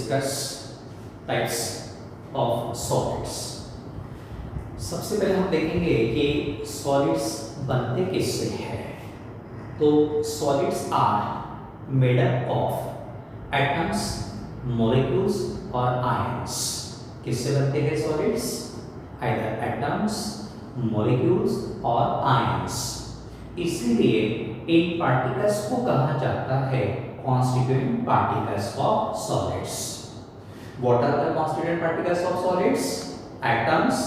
discuss types of solids. सबसे पहले हम देखेंगे कि सॉलिड्स बनते किससे हैं। तो solids are made up of atoms, molecules और आयंस। किससे बनते हैं सॉलिड्स? आइदर एटम्स, मॉलिक्यूल्स और आयंस। इसलिए इन पार्टिकल्स को कहा जाता है constituent particles of solids. What are the constituent particles of solids? Atoms,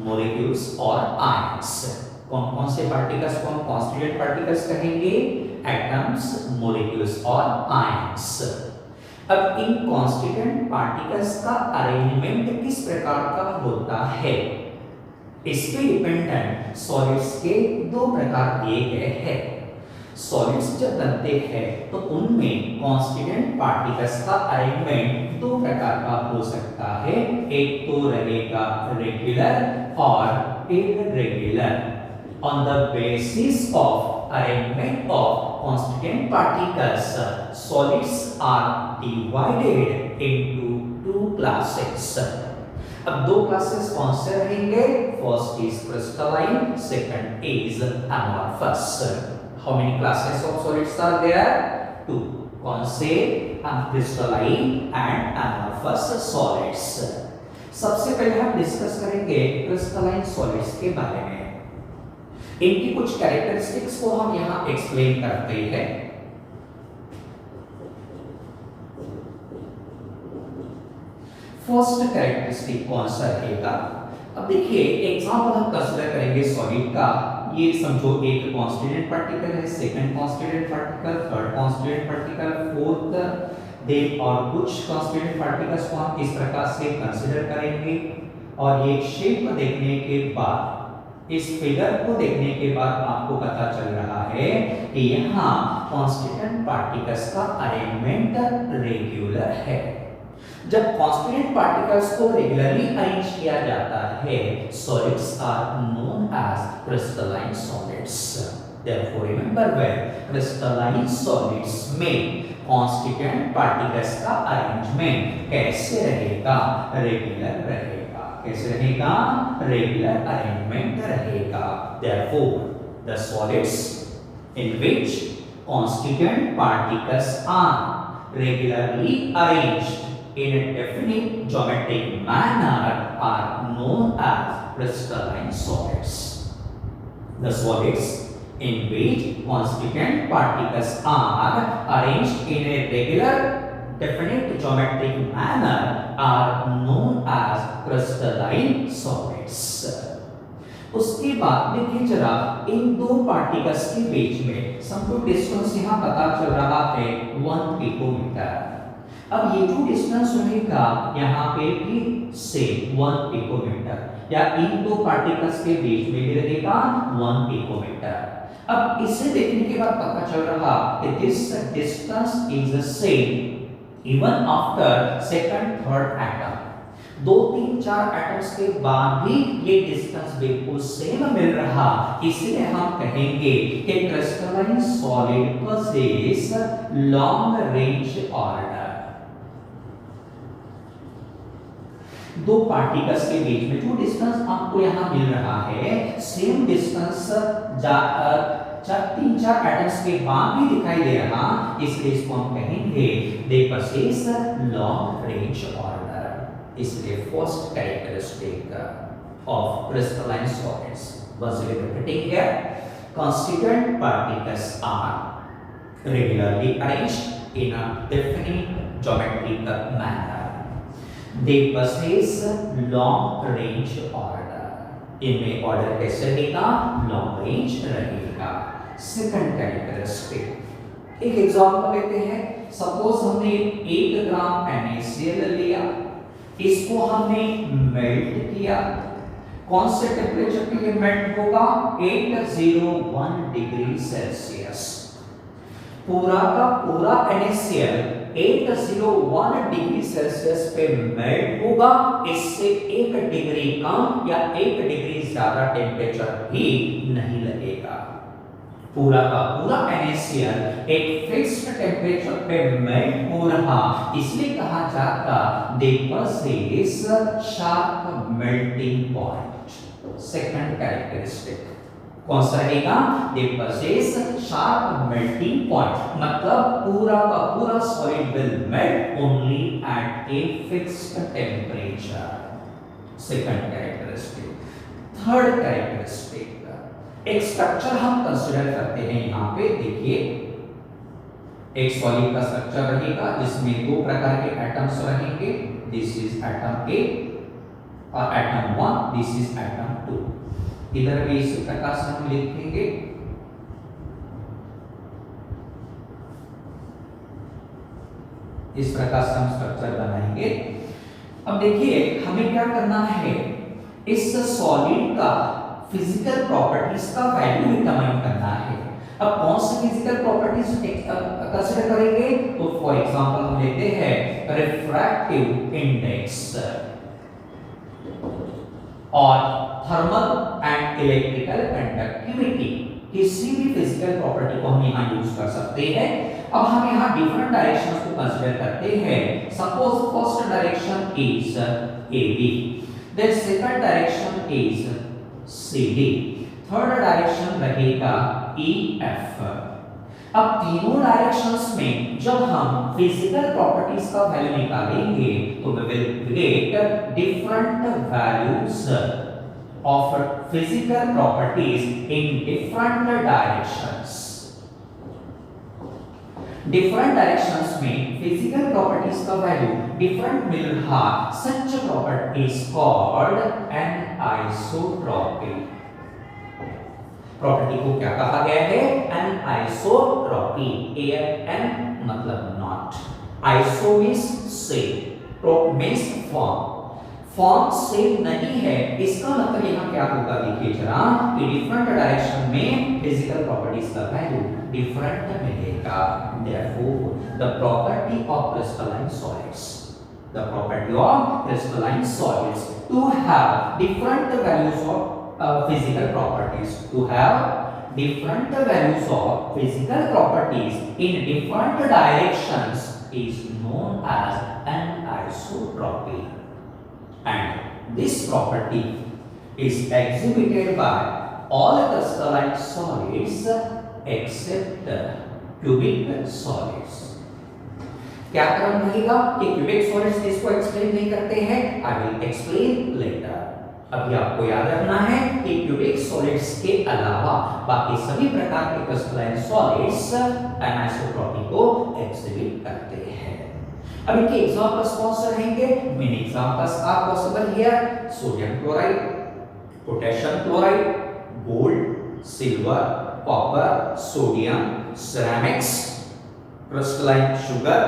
molecules और ions. कौन कौन से पार्टिकल्स को हम constituent particles कहेंगे? Atoms, molecules और ions. अब इन constituent particles का अरेंजमेंट किस प्रकार का होता है, इस पे डिपेंडेंट सॉलिड्स के दो प्रकार दिए गए हैं। सॉलिड्स जब बनते हैं तो उनमें कॉन्स्टिट्यूएंट पार्टिकल्स का अरेंजमेंट दो प्रकार का हो सकता है। एक तो रहेगा रेगुलर और irregular. On the basis of arrangement of constituent particles, solids are divided into two classes. अब दो क्लासेस कौन से रहेंगे? First is crystalline, second is amorphous. How many classes of solids are there? Two. कौन से? Crystalline and amorphous solids. सबसे पहले हम डिस्कस करेंगे क्रिस्टलाइन सॉलिड्स के बारे में। इनकी कुछ कैरेक्टरिस्टिक्स को हम यहाँ एक्सप्लेन करते हैं। फर्स्ट कैरेक्टरिस्टिक कौन सा रहेगा? अब देखिए एग्जांपल हम कंसीडर करेंगे सॉलिड का। ये समझो एक कांस्टीट्यूएंट पार्टिकल है, second constituent particle, third constituent particle, fourth दे और कुछ कांस्टीट्यूएंट पार्टिकल्स को हम इस प्रकार से कंसीडर करेंगे। और ये शेप देखने के बाद, इस फिगर को देखने के बाद आपको पता चल रहा है कि यहाँ कांस्टीट्यूएंट पार्टिकल्स का अरेंजमेंट रेगुलर है। जब कांस्टीट्यूएंट पार्टिकल्स को रेगुलरली अरेंज किया जाता है, solids are known as crystalline solids. Therefore remember when crystalline solids में कांस्टीट्यूएंट पार्टिकल्स का अरेंजमेंट कैसे रहेगा? रेगुलर रहेगा। कैसे रहेगा? रेगुलर अरेंजमेंट रहेगा। Therefore the solids in which constituent particles are regularly arranged in a definite geometric manner are known as crystalline solids. The solids in which constituent particles are arranged in a regular definite geometric manner are known as crystalline solids. उसके बाद देखिए जरा इन दो particles के बीच में समझो distance यहाँ पता चल रहा है 1 पिकोमीटर। अब ये जो डिस्टेंस रहेगा यहाँ पे भी सेम 1 पिकोमीटर, या इन दो पार्टिकल्स के बीच में भी रहेगा 1 पिकोमीटर। अब इसे देखने के बाद पता चल रहा कि this distance is same even after second third atom. 2 3 4 atoms के बाद भी ये डिस्टेंस बिल्कुल सेम मिल रहा, इसलिए हम कहेंगे कि crystalline solid possess long range order. दो पार्टिकल्स के बीच में जो डिस्टेंस आपको यहाँ मिल रहा है, सेम डिस्टेंस 3-4 एटम्स के बाद भी दिखाई दे रहा, इसलिए इसको हम कहेंगे they possess long range order. इसलिए first characteristic of crystalline solids was repeating here, constituent particles are regularly arranged in a definite geometrical manner. They possess long range order. इनमें ऑर्डर कैसे रहेगा? लॉन्ग रेंज रहेगा। Second characteristic, एक example लेते हैं। Suppose हमने 1 ग्राम NaCl लिया, इसको हमने मेल्ट किया। कौन से टेम्परेचर के लिए मेल्ट होगा? 801 डिग्री सेल्सियस। पूरा का पूरा NaCl 801 डिग्री सेल्सियस पे मेल्ट होगा। इससे 1 डिग्री कम या 1 डिग्री ज्यादा टेम्परेचर भी नहीं लगेगा। पूरा का पूरा NaCl एक फिक्स्ड टेम्परेचर पे मेल्ट हो रहा, इसलिए कहा जाता they possess sharp melting point. Second characteristic कौन सा रहेगा? They possess sharp melting point, मतलब पूरा का पूरा solid will melt only at a fixed temperature. Second characteristic. Third characteristic, एक स्ट्रक्चर हम कंसीडर करते हैं यहाँ पे। देखिए एक सॉलिड का स्ट्रक्चर रहेगा जिसमें दो प्रकार के एटम्स रहेंगे, दिस इज एटम ए और एटम 1, दिस इज एटम 2। इधर भी इस प्रकार से हम लिखेंगे, इस प्रकार से हम स्ट्रक्चर बनाएंगे। अब देखिए हमें क्या करना है, इस सॉलिड का फिजिकल प्रॉपर्टीज का वैल्यू डिटरमाइन करना है। अब कौन सी फिजिकल प्रॉपर्टीज कंसीडर करेंगे? तो फॉर एग्जांपल हम लेते हैं रिफ्रैक्टिव इंडेक्स और थर्मल एंड इलेक्ट्रिकल कंडक्टिविटी। किसी भी फिजिकल प्रॉपर्टी को हम यहाँ यूज कर सकते हैं। अब हम यहाँ डिफरेंट डायरेक्शंस को कंसीडर करते हैं। Suppose first direction is AB, then second direction is CD, third direction रहेगा EF। अब तीनों डायरेक्शंस में जब हम फिजिकल प्रॉपर्टीज का वैल्यू निकालेंगे तो we will get different values of physical properties in different directions. Different directions में फिजिकल प्रॉपर्टीज का वैल्यू डिफरेंट मिल रहा, such property is called anisotropy. Property को क्या कहा गया है? एनिसोट्रॉपी। एन मतलब not, iso means same, trope means form. Form same नहीं है, इसका मतलब यहाँ क्या होगा? देखिए जरा कि डिफरेंट डायरेक्शन में फिजिकल प्रॉपर्टीज का वैल्यू डिफरेंट मिलेगा। Therefore, the property of crystalline solids, the property of crystalline solids to have different values of physical properties, to have different values of physical properties in different directions is known as anisotropy. And this property is exhibited by all crystalline solids except cubic solids. क्या क्रम रहेगा कि cubic solids इसको explain नहीं करते हैं? I will explain letter. अभी आपको याद रखना है कि क्यूबिक सॉलिड्स के अलावा बाकी सभी प्रकार के क्रिस्टलाइन सॉलिड्स एनिसोट्रॉपी को एक्सहिबिट करते हैं। अब इनके एग्जांपल्स कौन से रहेंगे? Main examples are possible here, sodium chloride, potassium chloride, gold, silver, copper, sodium, ceramics, crystalline sugar,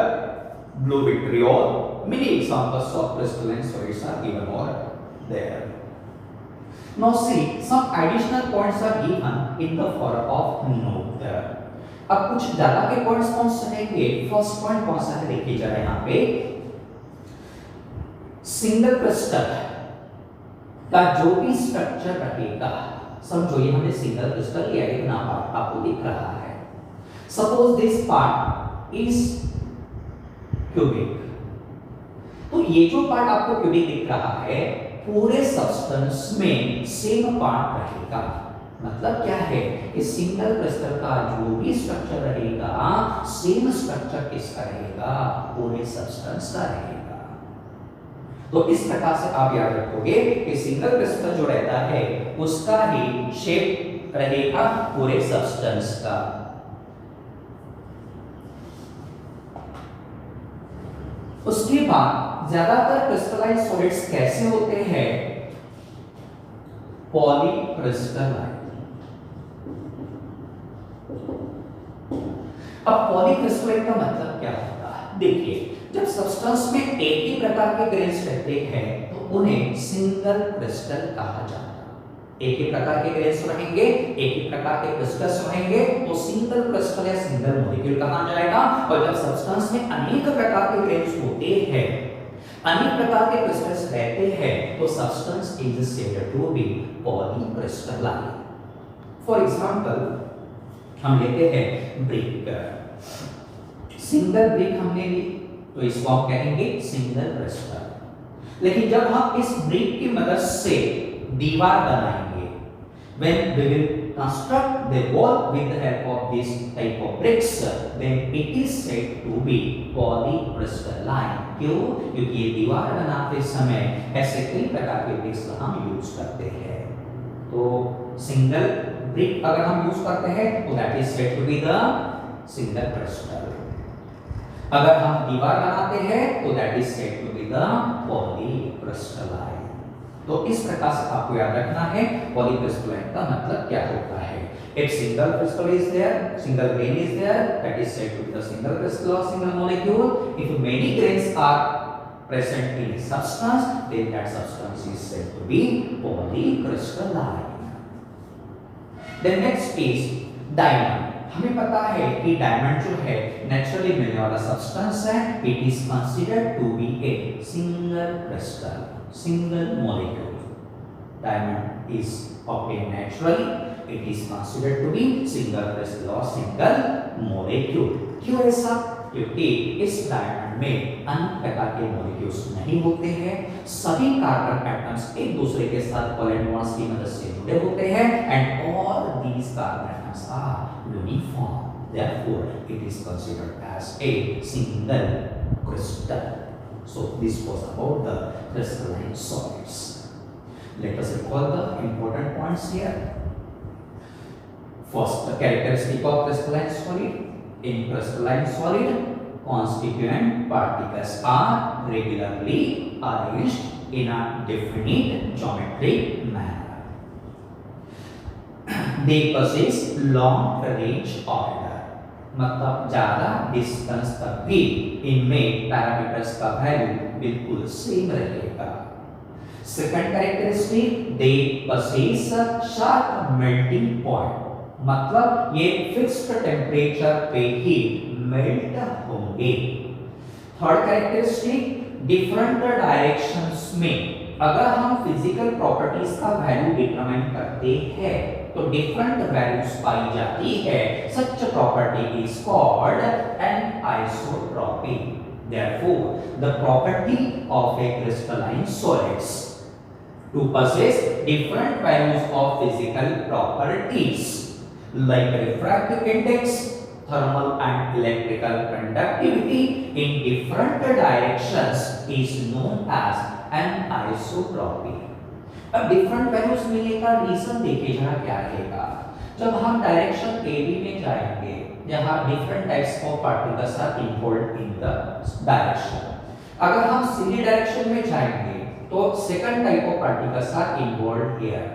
blue vitriol. Many examples of crystalline solids are given over there. Now see, some additional points are given in the form of note. अब कुछ ज्यादा के points कौन से रहेंगे? First point कौन सा है? देखिए जरा यहाँ पे सिंगल क्रिस्टल का जो भी स्ट्रक्चर रहेगा, समझो ये हमने सिंगल क्रिस्टल लिया है, नाम आपको दिख रहा है। Suppose this part is cubic, तो ये जो पार्ट आपको क्यूबिक दिख रहा है पूरे सब्सटेंस में सेम पार्ट रहेगा। मतलब क्या है? इस सिंगल क्रिस्टल का जो भी स्ट्रक्चर रहेगा सेम स्ट्रक्चर किसका रहेगा? पूरे सब्सटेंस का रहेगा। तो इस प्रकार से आप याद रखोगे कि सिंगल क्रिस्टल जो रहता है उसका ही शेप रहेगा पूरे सब्सटेंस का। उसके बाद ज्यादातर क्रिस्टलाइन सॉलिड्स कैसे होते हैं? पॉलीक्रिस्टलाइन। अब पॉलीक्रिस्टलाइन का मतलब क्या होता है? देखिए जब सब्सटेंस में एक ही प्रकार के ग्रेन्स रहते हैं तो उन्हें सिंगल क्रिस्टल कहा जाता है। एक ही प्रकार के ग्रेन्स रहेंगे, एक ही प्रकार के क्रिस्टल्स रहेंगे तो सिंगल क्रिस्टल या सिंगल मॉलिक्यूल कहा जाएगा। और जब सब्सटेंस में अनेक प्रकार के ग्रेन्स होते हैं, अनेक प्रकार के क्रिस्टल्स रहते हैं तो substance is said to be polycrystalline. For example हम लेते हैं ब्रिक। सिंगल ब्रिक हमने ली तो इसको हम कहेंगे सिंगल क्रिस्टल। लेकिन जब हम इस ब्रिक की मदद से दीवार बनाएंगे, when we will construct the wall with the help of this type of bricks, then it is said to be polycrystalline। क्यों? क्योंकि ये दीवार बनाते समय ऐसे कई प्रकार के ब्रिक्स हम यूज करते हैं। तो सिंगल ब्रिक अगर हम यूज करते हैं तो that is said to be the single crystal. अगर हम दीवार बनाते हैं तो that is said to be the polycrystalline. तो इस प्रकार से आपको याद रखना है पॉलीक्रिस्टलाइन का मतलब क्या होता है। If single crystal is there, single grain is there, that is said to be the single crystal or single molecule. If many grains are present in a substance, then that substance is said to be polycrystalline. Then next is diamond। हमें पता है कि diamond जो है naturally मिलने वाला substance है। It is considered to be a single crystal, single molecule. Diamond is obtained naturally, it is considered to be single crystal or single molecule। क्यों ऐसा? क्योंकि इस डायमंड में अन्य प्रकार के मॉलिक्यूल्स नहीं होते हैं। सभी कार्बन एटम्स एक दूसरे के साथ कोवेलेंट बॉन्ड्स की मदद से जुड़े होते हैं and all these carbon atoms are uniform, therefore it is considered as a single crystal। So this was about the crystalline solids। Let us recall the important points here। First, the characteristic of crystalline solid। In crystalline solid, constituent particles are regularly arranged in a definite geometric manner। They possess long range order। मतलब ज्यादा distance तक भी इनमें parameters का value बिल्कुल same रहेगा। Second characteristic, they possess a sharp melting point। मतलब ये फिक्स्ड टेम्परेचर पे ही मेल्ट होंगे। थर्ड कैरेक्टरिस्टिक, डिफरेंट डायरेक्शंस में अगर हम फिजिकल प्रॉपर्टीज का वैल्यू डिटरमाइन करते हैं तो डिफरेंट वैल्यूज पाई जाती है। सच property is called an isotropy. Therefore, the property of a crystalline solids to possess different values of physical properties like refractive index, thermal and electrical conductivity in different directions is known as an isotropy। अब different values मिलने का reason देखिए जहां क्या रहेगा। जब हम direction A B में जाएंगे जहां different types of particles are involved in the direction. अगर हम सीधी डायरेक्शन में जाएंगे तो second type of particles are involved here.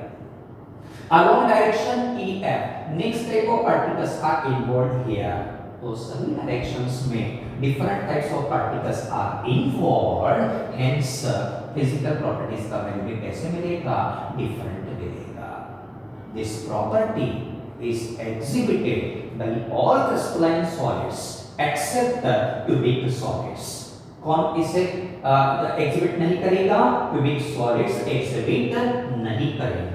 Along direction EF, next type of particles are involved here। तो सभी डायरेक्शंस में different types of particles are involved, hence physical properties का वैल्यू भी कैसे मिलेगा? different मिलेगा। This property is exhibited by all crystalline solids except the cubic solids। कौन इसे एग्जिबिट नहीं करेगा? क्यूबिक सॉलिड्स एग्जिबिट नहीं करेंगे।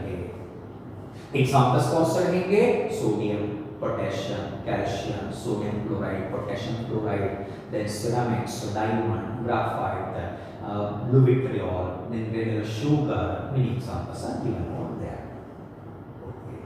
एग्जांपल्स कौन से रहेंगे? Sodium, potassium, calcium, sodium chloride, potassium chloride, then ceramics, diamond, graphite, blue vitriol, then granular sugar। many examples are given over there। okay।